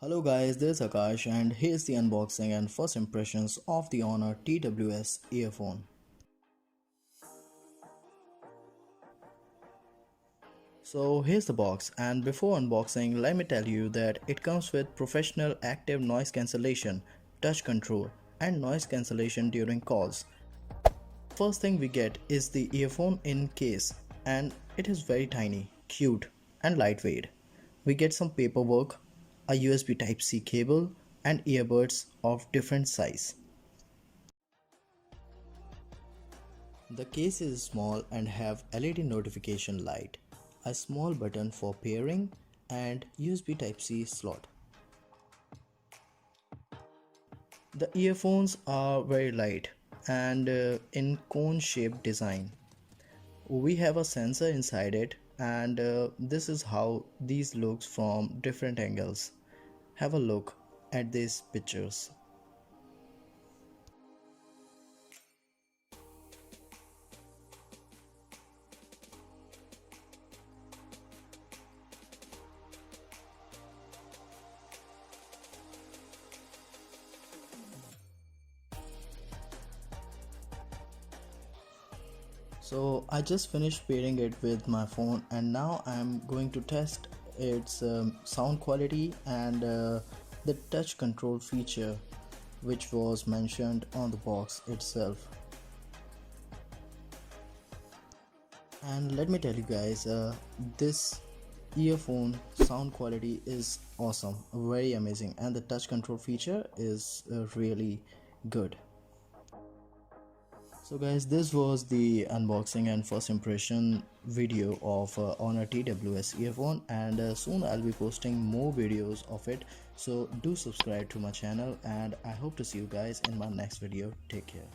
Hello guys, this is Akash and here's the unboxing and first impressions of the Honor TWS earphone. So here's the box, and before unboxing let me tell you that it comes with professional active noise cancellation, touch control and noise cancellation during calls. First thing we get is the earphone in case, and it is very tiny, cute and lightweight. We get some paperwork, a USB Type-C cable and earbuds of different size. The case is small and have LED notification light, a small button for pairing and USB Type-C slot. The earphones are very light and in cone shaped design. We have a sensor inside it, and this is how these looks from different angles. Have a look at these pictures. So I just finished pairing it with my phone, and now I'm going to test its sound quality and the touch control feature which was mentioned on the box itself. And let me tell you guys, this earphone sound quality is awesome, very amazing, and the touch control feature is really good. So guys, this was the unboxing and first impression video of Honor TWS earphone, and soon I'll be posting more videos of it, so do subscribe to my channel and I hope to see you guys in my next video. Take care.